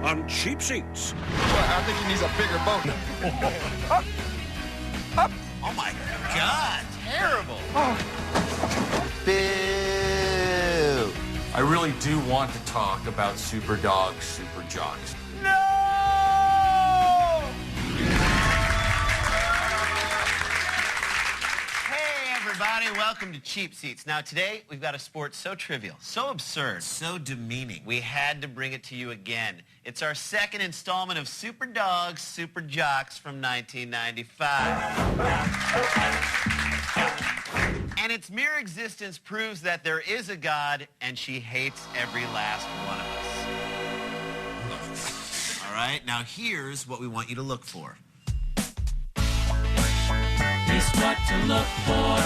on Cheap Seats. Well, I think he needs a bigger boat. Oh, my God. Terrible. Boo! I really do want to talk about SuperDogs, Superjocks. Everybody, welcome to Cheap Seats. Now, today, we've got a sport so trivial, so absurd, so demeaning. We had to bring it to you again. It's our second installment of SuperDogs, Superjocks from 1995. And its mere existence proves that there is a God, and she hates every last one of us. All right, now here's what we want you to look for. Here's what to look for.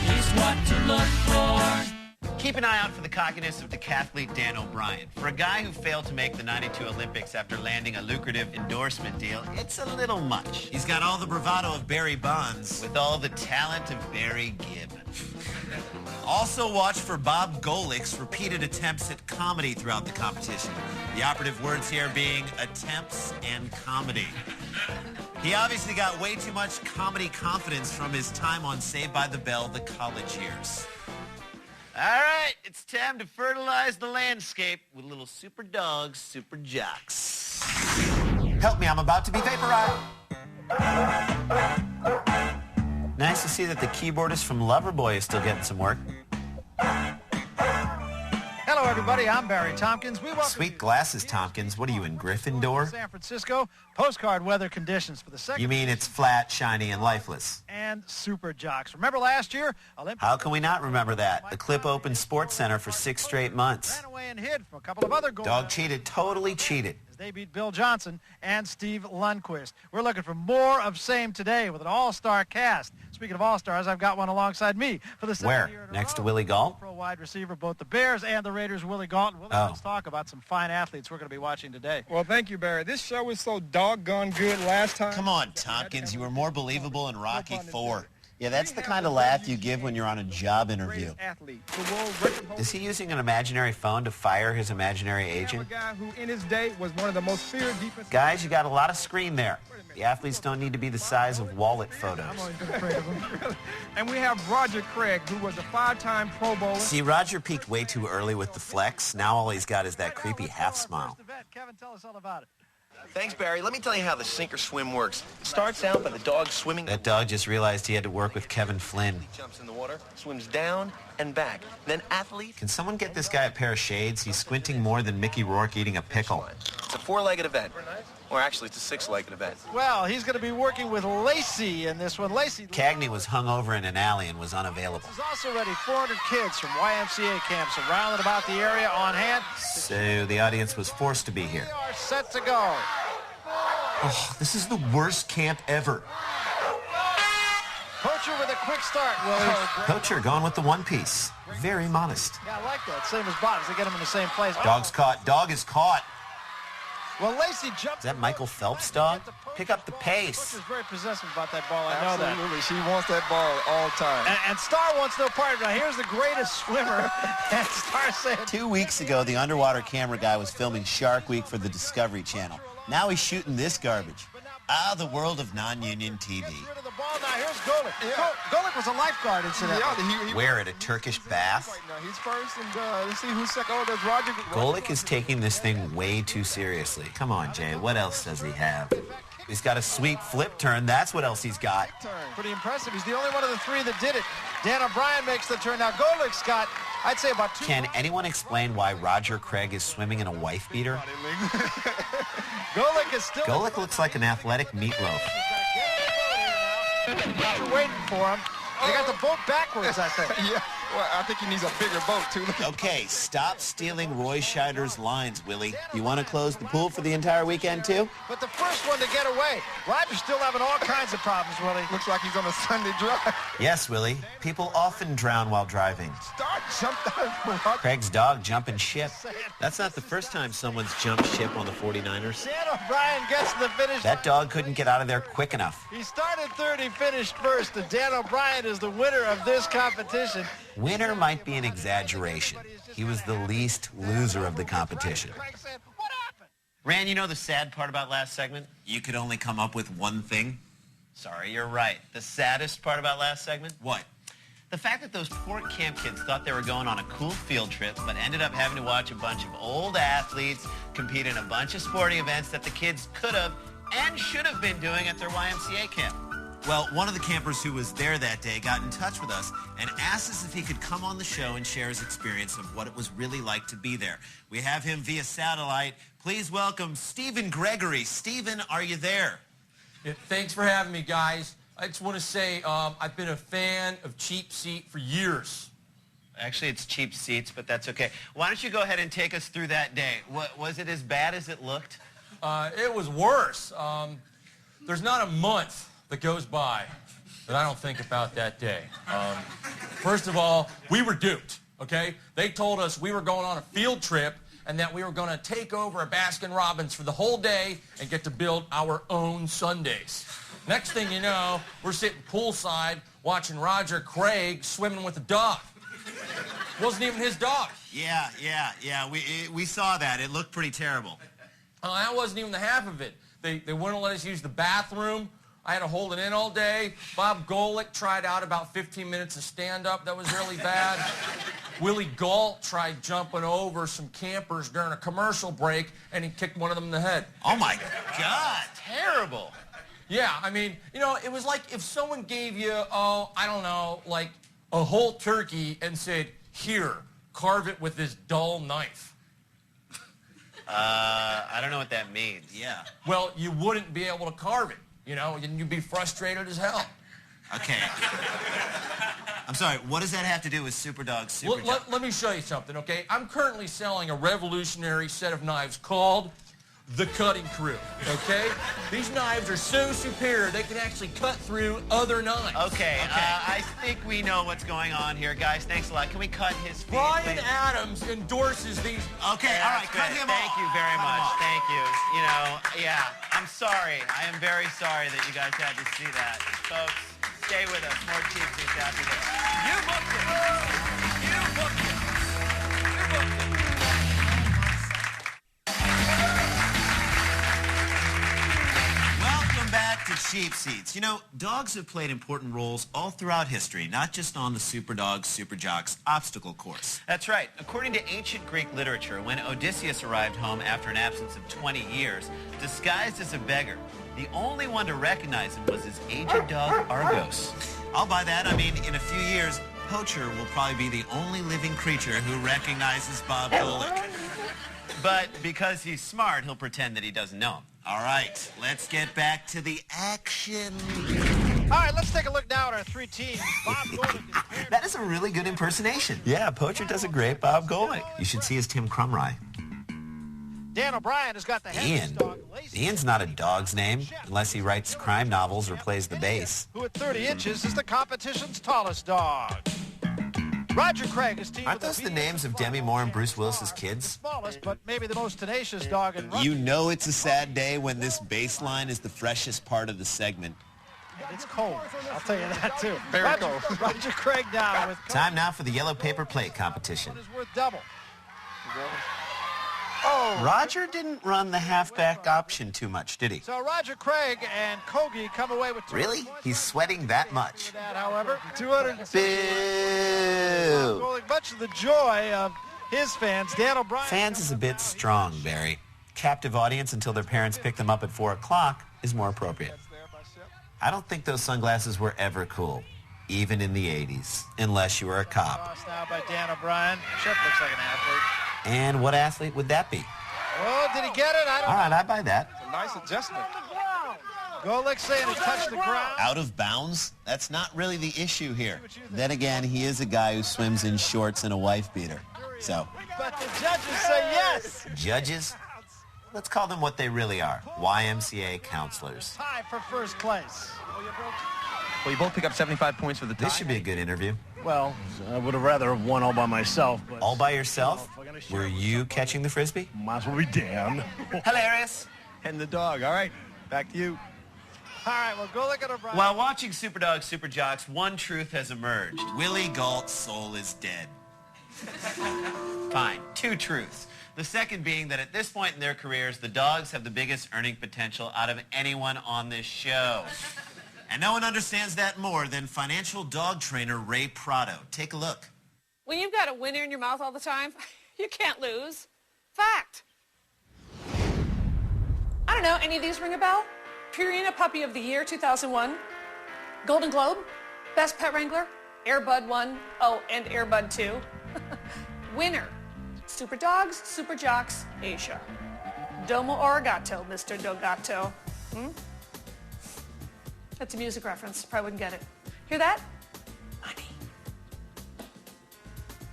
Here's what to look for. Keep an eye out for the cockiness of decathlete Dan O'Brien. For a guy who failed to make the '92 Olympics after landing a lucrative endorsement deal, it's a little much. He's got all the bravado of Barry Bonds with all the talent of Barry Gibb. Also watch for Bob Golick's repeated attempts at comedy throughout the competition. The operative words here being attempts and comedy. He obviously got way too much comedy confidence from his time on Saved by the Bell, the college years. All right, it's time to fertilize the landscape with little SuperDogs, Superjocks. Help me, I'm about to be vaporized. Nice to see that the keyboardist from Loverboy is still getting some work. Hello, everybody. I'm Barry Tompkins. We welcome Sweet glasses, Tompkins. What are you, in Gryffindor? San Francisco. Postcard weather conditions for the second. You mean it's flat, shiny, and lifeless? And Superjocks. Remember last year? How can we not remember that? The Clip opened Sports Center for 6 straight months. Ran away and hid from a couple of other goals. Dog cheated, totally cheated. They beat Bill Johnson and Steve Lundquist. We're looking for more of same today with an all-star cast. Speaking of all-stars, I've got one alongside me for the second year in a Next to row. Willie Gault? Pro wide receiver, both the Bears and the Raiders, Willie Gault. Willie, let's talk about some fine athletes we're going to be watching today. Well, thank you, Barry. This show was so doggone good last time. Come on, Tompkins. You were more believable in Rocky IV. Yeah, that's the kind of laugh you give when you're on a job interview. Is he using an imaginary phone to fire his imaginary agent? A guy who, in his day, was one of the most feared defensive... Guys, you got a lot of screen there. The athletes don't need to be the size of wallet photos. I'm always been afraid of him. And we have Roger Craig, who was a 5-time Pro Bowler. See, Roger peaked way too early with the flex. Now all he's got is that creepy half smile. Kevin, tell us all about it. Thanks, Barry. Let me tell you how the sink or swim works. It starts out by the dog swimming. That dog just realized he had to work with Kevin Flynn. He jumps in the water, swims down and back. Then athlete... Can someone get this guy a pair of shades? He's squinting more than Mickey Rourke eating a pickle. It's a 4-legged event. Or actually, it's a 6-legged event. Well, he's going to be working with Lacey in this one. Lacey... Cagney was hung over in an alley and was unavailable. He's also ready 400 kids from YMCA camps around and about the area on hand. So the audience was forced to be here. They are set to go. Oh, this is the worst camp ever. Poacher with a quick start, Willie. Poacher going with the one piece. Very modest. Yeah, I like that. Same as Bottoms. They get him in the same place. Dog's caught. Dog is caught. Well, Lacey jumped. Is that Michael Phelps' dog? Pick up the pace. Poacher's very possessive about that ball. I know that. Absolutely. She wants that ball all time. And Star wants no part of it. Now, here's the greatest swimmer. And Star said... 2 weeks ago, the underwater camera guy was filming Shark Week for the Discovery Channel. Now he's shooting this garbage. Ah, the world of non-union TV. Gets rid of the ball. Now, here's Golick. Yeah. Golick was a lifeguard, incidentally. Yeah, Where, at a Turkish bath? Right now, he's first, and let's see who's second. Oh, there's Roger. Golick is taking this thing way too seriously. Come on, Jay. What else does he have? He's got a sweet flip turn. That's what else he's got. Pretty impressive. He's the only one of the three that did it. Dan O'Brien makes the turn. Now, Golick's got, I'd say, about 2... Can anyone explain why Roger Craig is swimming in a wife beater? Golick is still... Golick looks like an athletic meatloaf. We're waiting for him. They got the boat backwards, I think. Yeah, well, I think he needs a bigger boat, too. Okay, stop stealing Roy Scheider's lines, Willie. You want to close the pool for the entire weekend, too? But the first one to get away. Roger's still having all kinds of problems, Willie. Looks like he's on a Sunday drive. Yes, Willie. People often drown while driving. Star jumped out of the water. Craig's dog jumping ship. That's not the first time someone's jumped ship on the 49ers. Dan O'Brien gets to the finish. That dog couldn't get out of there quick enough. He started third, he finished first, and Dan O'Brien is the winner of this competition. Winner might be an exaggeration. He was the least loser of the competition. Ran, you know the sad part about last segment? You could only come up with one thing. Sorry, you're right. The saddest part about last segment? What? The fact that those poor camp kids thought they were going on a cool field trip, but ended up having to watch a bunch of old athletes compete in a bunch of sporting events that the kids could have and should have been doing at their YMCA camp. Well, one of the campers who was there that day got in touch with us and asked us if he could come on the show and share his experience of what it was really like to be there. We have him via satellite. Please welcome Stephen Gregory. Stephen, are you there? Yeah, thanks for having me, guys. I just want to say I've been a fan of Cheap Seat for years. Actually, it's Cheap Seats, but that's okay. Why don't you go ahead and take us through that day? Was it as bad as it looked? It was worse. There's not a month that goes by that I don't think about that day. First of all, we were duped, okay? They told us we were going on a field trip and that we were going to take over a Baskin-Robbins for the whole day and get to build our own sundaes. Next thing you know, we're sitting poolside watching Roger Craig swimming with a dog. Wasn't even his dog. Yeah. We saw that. It looked pretty terrible. That wasn't even the half of it. They wouldn't let us use the bathroom. I had to hold it in all day. Bob Golick tried out about 15 minutes of stand-up. That was really bad. Willie Galt tried jumping over some campers during a commercial break, and he kicked one of them in the head. Oh, my God. Terrible. Yeah, I mean, you know, it was like if someone gave you, I don't know, like a whole turkey and said, here, carve it with this dull knife. I don't know what that means. Yeah. Well, you wouldn't be able to carve it, you know, and you'd be frustrated as hell. Okay. I'm sorry, what does that have to do with SuperDogs, Superjocks? Let me show you something, okay? I'm currently selling a revolutionary set of knives called the Cutting Crew, okay? These knives are so superior, they can actually cut through other knives. Okay. I think we know what's going on here. Guys, thanks a lot. Can we cut his feet, Brian please? Adams endorses these. Okay, all right, cut him off. Thank you very much. Thank you. You know, yeah, I'm sorry. I am very sorry that you guys had to see that. Folks, stay with us. More Cheap Seats after this. You booked it. You booked it. You booked it. Welcome back to Cheap Seats. You know, dogs have played important roles all throughout history, not just on the SuperDogs, Superjocks obstacle course. That's right. According to ancient Greek literature, when Odysseus arrived home after an absence of 20 years, disguised as a beggar, the only one to recognize him was his aged dog, Argos. I'll buy that. I mean, in a few years, Poacher will probably be the only living creature who recognizes Bob Golick. But because he's smart, he'll pretend that he doesn't know him. All right, let's get back to the action. All right, let's take a look now at our three teams. Bob Golick. That is a really good impersonation. Yeah, Poacher does a great Bob Golick. You should see his Tim Crumry. Dan O'Brien has got the heaviest dog. Ian's not a dog's name, unless he writes crime novels or plays the bass. Who at 30 inches is the competition's tallest dog. Roger Craig is teamed Aren't those the names of Demi Moore and Bruce Willis's kids? The smallest, but maybe the most tenacious dog in rugby. You know it's a sad day when this bass line is the freshest part of the segment. It's cold. I'll tell you that, too. Very cold. Roger Craig down with... Time now for the yellow paper plate competition. One is worth double. Oh, Roger didn't run the halfback option too much, did he? So Roger Craig and Kogi come away with 200 Really? points. He's sweating that much? That, however, 200. Boo! Much of the joy of his fans. Dan O'Brien. Fans is a bit strong, Barry. Captive audience until their parents pick them up at 4 o'clock is more appropriate. I don't think those sunglasses were ever cool, even in the 80s, unless you were a cop. Crossed now by Dan O'Brien. Shep looks like an athlete. And what athlete would that be? Oh, did he get it? I don't know. All right, I buy that. A nice adjustment. Golick saying he touched the ground. Out of bounds? That's not really the issue here. Then again, he is a guy who swims in shorts and a wife beater. So. But the judges say yes. Judges? Let's call them what they really are. YMCA counselors. Tie for first place. Well, you both pick up 75 points for the tie. This should be a good interview. Well, I would have rather have won all by myself. But All by yourself? Were you catching the Frisbee? might as well be Dan. Hilarious. And the dog. All right, back to you. All right, well, Golick and O'Brien. While watching SuperDogs, Superjocks, one truth has emerged. Willie Galt's soul is dead. Fine, two truths. The second being that at this point in their careers, the dogs have the biggest earning potential out of anyone on this show. And no one understands that more than financial dog trainer Ray Prado. Take a look. When you've got a winner in your mouth all the time, you can't lose. Fact. I don't know, any of these ring a bell? Purina Puppy of the Year 2001, Golden Globe, Best Pet Wrangler, Air Bud 1, oh, and Air Bud 2. Winner, SuperDogs, Superjocks, Asia. Domo Arigato, Mr. Dogato. That's a music reference, probably wouldn't get it. Hear that? Money.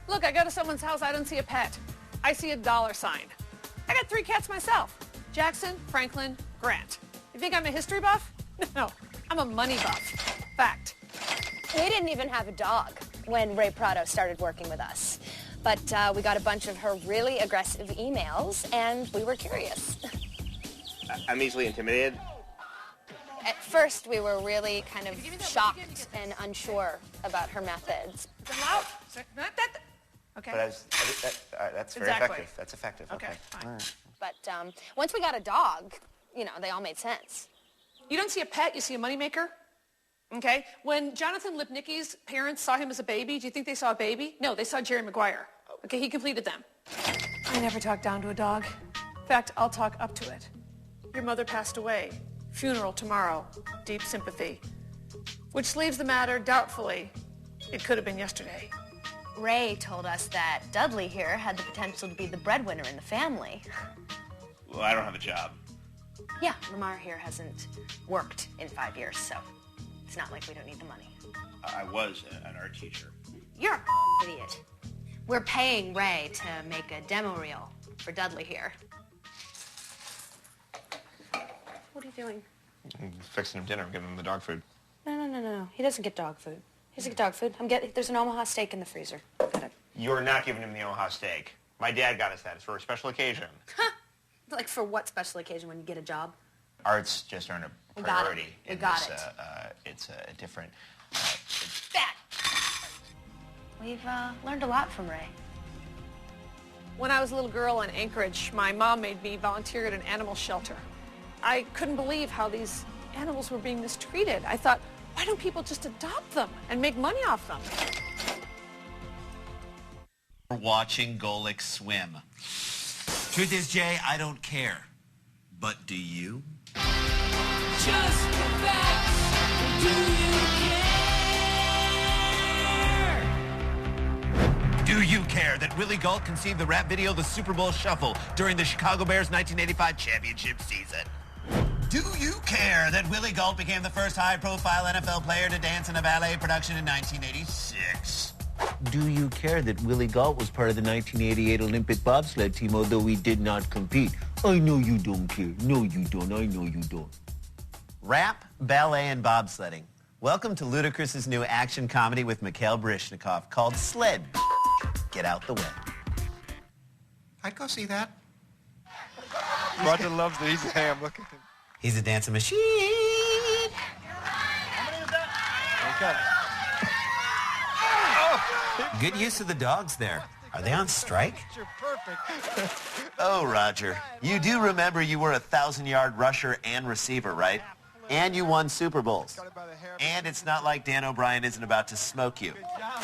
Look, I go to someone's house, I don't see a pet. I see a dollar sign. I got 3 cats myself. Jackson, Franklin, Grant. You think I'm a history buff? No, I'm a money buff. Fact. We didn't even have a dog when Ray Prado started working with us. But we got a bunch of her really aggressive emails, and we were curious. I'm easily intimidated. At first, we were really kind of shocked and unsure about her methods. Loud. Okay. But that's very Exactly. effective. That's effective. Okay, fine. All right. But once we got a dog, you know, they all made sense. You don't see a pet, you see a moneymaker. Okay? When Jonathan Lipnicki's parents saw him as a baby, do you think they saw a baby? No, they saw Jerry Maguire. Okay, he completed them. I never talk down to a dog. In fact, I'll talk up to it. Your mother passed away. Funeral tomorrow. Deep sympathy. Which leaves the matter doubtfully. It could have been yesterday. Ray told us that Dudley here had the potential to be the breadwinner in the family. Well, I don't have a job. Yeah, Lamar here hasn't worked in 5 years, so it's not like we don't need the money. I was an art teacher. You're a idiot. We're paying Ray to make a demo reel for Dudley here. What are you doing? I'm fixing him dinner. I'm giving him the dog food. No. He doesn't get dog food. He doesn't get dog food. There's an Omaha steak in the freezer. Got it. You're not giving him the Omaha steak. My dad got us that. It's for a special occasion. Like for what special occasion when you get a job? Arts just aren't a We got it. priority. We in got this, it. It's a different... That! We've learned a lot from Ray. When I was a little girl in Anchorage, my mom made me volunteer at an animal shelter. I couldn't believe how these animals were being mistreated. I thought, why don't people just adopt them and make money off them? Watching Golick swim. Truth is, Jay, I don't care. But do you? Just the facts. Do you care? Do you care that Willie Gault conceived the rap video The Super Bowl Shuffle during the Chicago Bears 1985 championship season? Do you care that Willie Gault became the first high-profile NFL player to dance in a ballet production in 1986? Do you care that Willie Gault was part of the 1988 Olympic bobsled team, although he did not compete? I know you don't care. No, you don't. I know you don't. Rap, ballet, and bobsledding. Welcome to Ludacris's new action comedy with Mikhail Baryshnikov called Sled. Get out the way. I'd go see that. Roger loves it. He's a ham. Look at him. He's a dancing machine. Okay. Good use of the dogs there. Are they on strike? You're perfect. Oh, Roger. You do remember you were a 1,000-yard rusher and receiver, right? And you won Super Bowls. And it's not like Dan O'Brien isn't about to smoke you. Good job.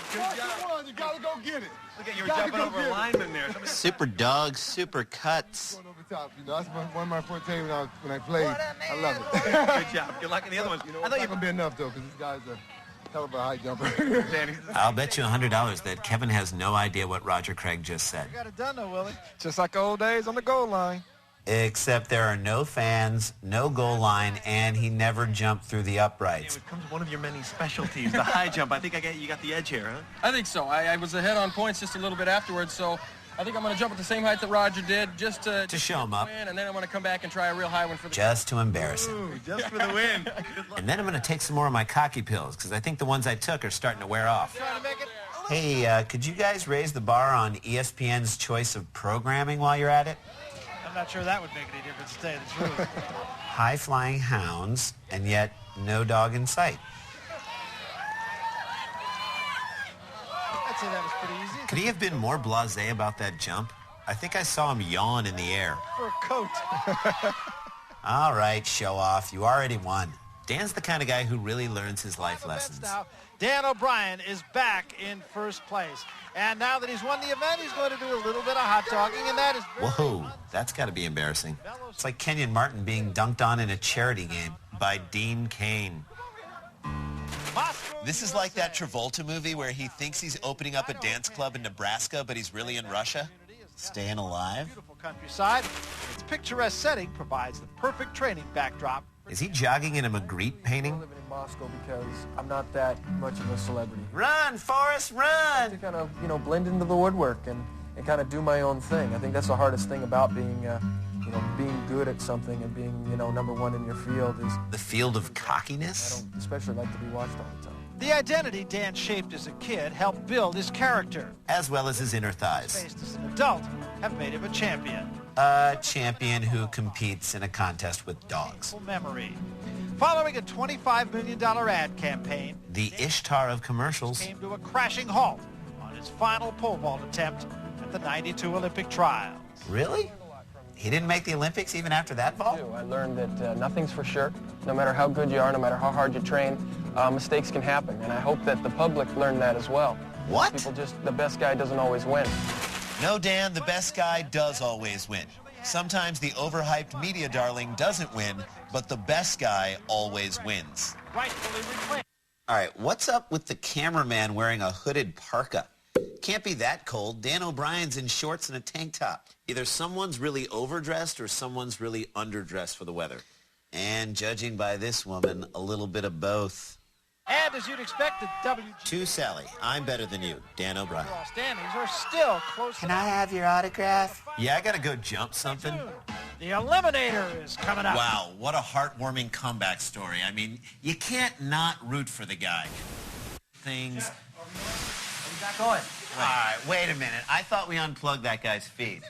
You gotta go get it. Look at you were jumping over a lineman there. Super dogs, super cuts. Going over top, you know, that's one of my forte when I played. I love it. Good job. Good luck in the other ones. You know, I it's thought not gonna be enough though, because this guy's a hell of a high jumper. I'll bet you $100 that Kevin has no idea what Roger Craig just said. You got it done though, Willie. Just like old days on the goal line. Except there are no fans, no goal line, and he never jumped through the uprights. It becomes one of your many specialties, the high jump. I think you got the edge here, huh? I think so. I was ahead on points just a little bit afterwards, so I think I'm going to jump at the same height that Roger did just to show him up. win, and then I'm going to come back and try a real high one for the Just to embarrass him. Ooh, just for the win. And then I'm going to take some more of my cocky pills, because I think the ones I took are starting to wear off. Trying to make it. Hey, could you guys raise the bar on ESPN's choice of programming while you're at it? I'm not sure that would make any difference, to tell you the truth. High-flying hounds, and yet no dog in sight. I'd say that was pretty easy. Could he have been more blasé about that jump? I think I saw him yawn in the air. For a coat. All right, show off. You already won. Dan's the kind of guy who really learns his life lessons. Now, Dan O'Brien is back in first place. And now that he's won the event, he's going to do a little bit of hot dogging, and that is... Whoa, that's got to be embarrassing. It's like Kenyon Martin being dunked on in a charity game by Dean Cain. This is like that Travolta movie where he thinks he's opening up a dance club in Nebraska, but he's really in Russia. Staying alive? Beautiful countryside. Its picturesque setting provides the perfect training backdrop. Is he jogging in a Magritte painting? I'm living in Moscow because I'm not that much of a celebrity. Run, Forrest, run! To kind of, blend into the woodwork and kind of do my own thing. I think that's the hardest thing about being, being good at something and being, number one in your field is... The field of cockiness? I don't especially like to be watched all the time. The identity Dan shaped as a kid helped build his character. As well as his inner thighs. Faced as an adult have made him a champion. A champion who competes in a contest with dogs. Memory. Following a $25 million ad campaign, the Ishtar of commercials came to a crashing halt on his final pole vault attempt at the '92 Olympic trials. Really? He didn't make the Olympics even after that vault? I learned that nothing's for sure. No matter how good you are, no matter how hard you train, mistakes can happen. And I hope that the public learned that as well. What? People the best guy doesn't always win. No, Dan, the best guy does always win. Sometimes the overhyped media darling doesn't win, but the best guy always wins. Rightfully reclaimed. All right, what's up with the cameraman wearing a hooded parka? Can't be that cold. Dan O'Brien's in shorts and a tank top. Either someone's really overdressed or someone's really underdressed for the weather. And judging by this woman, a little bit of both. And as you'd expect, the WG... To Sally, I'm better than you, Dan O'Brien. Standings are still close. Can I have your autograph? Yeah, I gotta go jump something. The Eliminator is coming up. Wow, what a heartwarming comeback story. I mean, you can't not root for the guy. Things... Back going. All right, wait a minute. I thought we unplugged that guy's feed.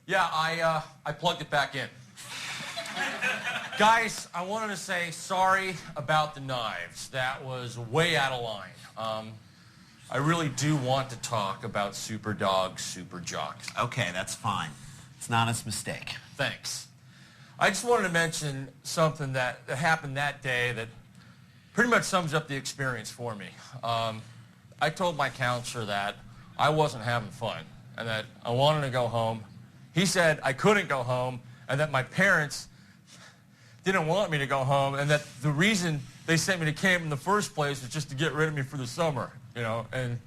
Yeah, I plugged it back in. Guys, I wanted to say sorry about the knives. That was way out of line. I really do want to talk about SuperDogs, Superjocks. Okay, that's fine. It's an honest mistake. Thanks. I just wanted to mention something that happened that day that pretty much sums up the experience for me. I told my counselor that I wasn't having fun and that I wanted to go home. He said I couldn't go home and that my parents didn't want me to go home and that the reason they sent me to camp in the first place was just to get rid of me for the summer, and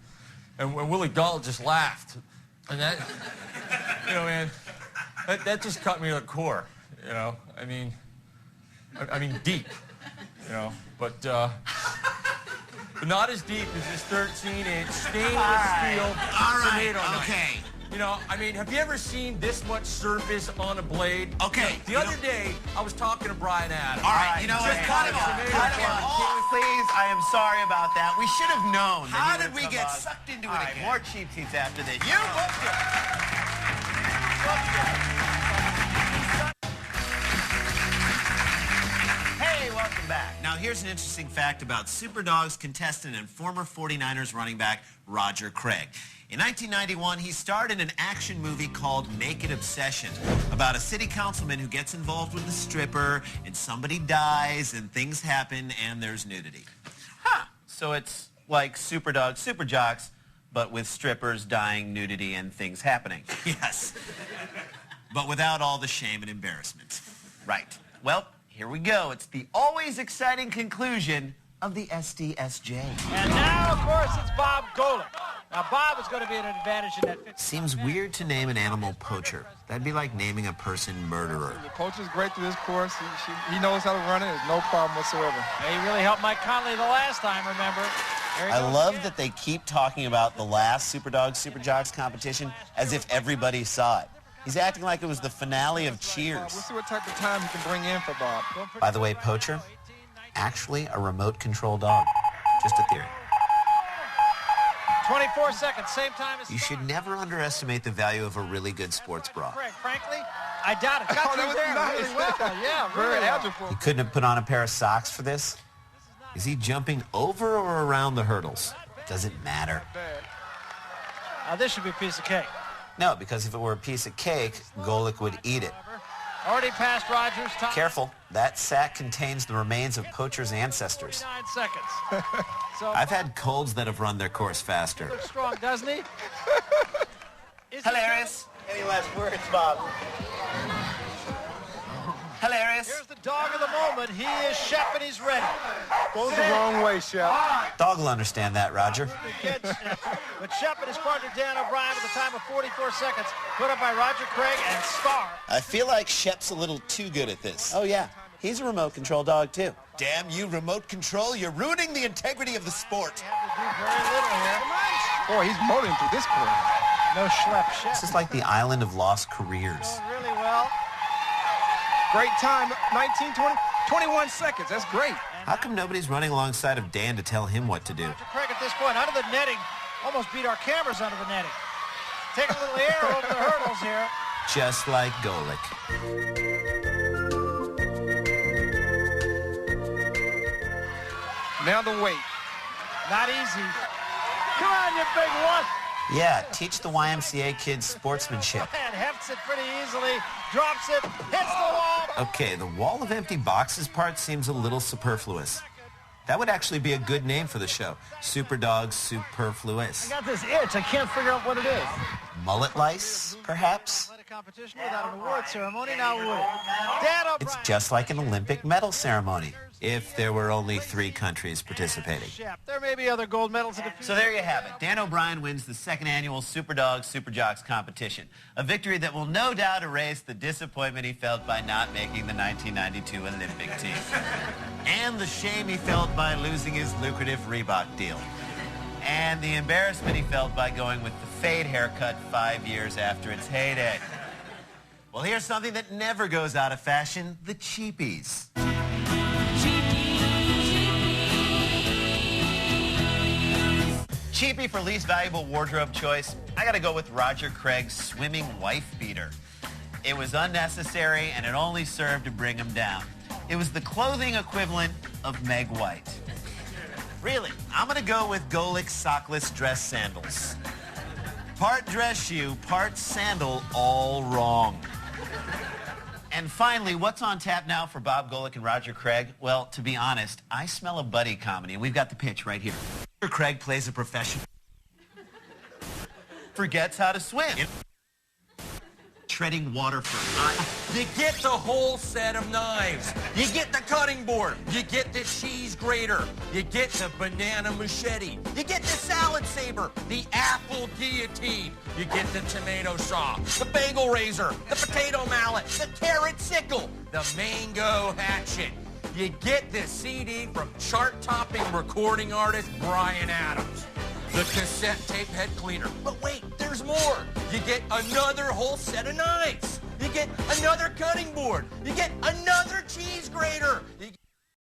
Willie Gall just laughed. And that, man, that just cut me to the core, I mean deep, but not as deep as this 13-inch stainless steel tomato knife. Okay. Have you ever seen this much surface on a blade? Okay. The other day, I was talking to Brian Adams. All right, you know what? Cut him off. Please, I am sorry about that. We should have known. How did we get sucked into it again? More cheap seats after this. You booked it. Hey, welcome back. Now, here's an interesting fact about SuperDogs contestant and former 49ers running back Roger Craig. In 1991, he starred in an action movie called Naked Obsession about a city councilman who gets involved with a stripper and somebody dies and things happen and there's nudity. Huh. So it's like SuperDogs, Superjocks, but with strippers dying, nudity, and things happening. Yes. But without all the shame and embarrassment. Right. Well, here we go. It's the always exciting conclusion of the SDSJ. And now, of course, it's Bob Golick. Now, Bob is going to be at an advantage in that 50. Seems weird to name an animal poacher. That'd be like naming a person murderer. The coach is great through this course. He knows how to run it. There's no problem whatsoever. He really helped Mike Conley the last time, remember? I love that they keep talking about the last SuperDogs, Superjocks competition as if everybody saw it. He's acting like it was the finale of Cheers. We'll see what type of time he can bring in for Bob. By the way, poacher, actually a remote control dog. Just a theory. 24 seconds, same time as... You should never underestimate the value of a really good sports bra. Frankly, I doubt it. Got through there really well. Yeah, very agile. He couldn't have put on a pair of socks for this? Is he jumping over or around the hurdles? Doesn't matter. This should be a piece of cake. No, because if it were a piece of cake, Golic would eat it. Already past Rogers' time. Careful, that sack contains the remains of poachers' ancestors. 9 seconds. So I've had colds that have run their course faster. looks strong, doesn't he? Hilarious. Any last words, Bob? Hilarious. Here's the dog of the moment. He is Shep, and he's ready. Goes the wrong way, Shep. Dog will understand that, Roger. But Shep and his partner Dan O'Brien with a time of 44 seconds, put up by Roger Craig and Star. I feel like Shep's a little too good at this. Oh, yeah. He's a remote control dog, too. Damn you, remote control. You're ruining the integrity of the sport. Very little here. Boy, he's motoring through this corner. No schlep Shep. This is like the island of lost careers. Going really well. Great time, 19, 20, 21 seconds. That's great. How come nobody's running alongside of Dan to tell him what to do? Roger Craig at this point under the netting. Almost beat our cameras under the netting. Take a little air over the hurdles here. Just like Golic. Now the weight. Not easy. Come on, you big one. Yeah, teach the YMCA kids sportsmanship. And hefts it pretty easily. Drops it. Hits the wall. Okay, the wall of empty boxes part seems a little superfluous. That would actually be a good name for the show. SuperDogs Superfluous. I got this itch. I can't figure out what it is. Mullet lice, perhaps? A competition without an award ceremony. Now would. Dan O'Brien. It's just like an Olympic medal ceremony, if there were only 3 countries participating. There may be other gold medals in the future. So there you have it. Dan O'Brien wins the 2nd annual SuperDogs Superjocks competition. A victory that will no doubt erase the disappointment he felt by not making the 1992 Olympic team. And the shame he felt by losing his lucrative Reebok deal. And the embarrassment he felt by going with the fade haircut 5 years after its heyday. Well, here's something that never goes out of fashion, the cheapies. Cheapie for least valuable wardrobe choice, I gotta go with Roger Craig's swimming wife beater. It was unnecessary and it only served to bring him down. It was the clothing equivalent of Meg White. Really, I'm gonna go with Golic's sockless dress sandals. Part dress shoe, part sandal, all wrong. And finally, what's on tap now for Bob Golic and Roger Craig? Well, to be honest, I smell a buddy comedy, and we've got the pitch right here. Roger Craig plays a professional, forgets how to swim, treading water for You get the whole set of knives. You get the cutting board. You get the cheese grater. You get the banana machete. You get the salad saber, the apple guillotine. You get the tomato saw, the bagel razor, the potato mallet, the carrot sickle, the mango hatchet. You get this CD from chart-topping recording artist Bryan Adams. The cassette tape head cleaner. But wait, there's more. You get another whole set of knives. You get another cutting board. You get another cheese grater.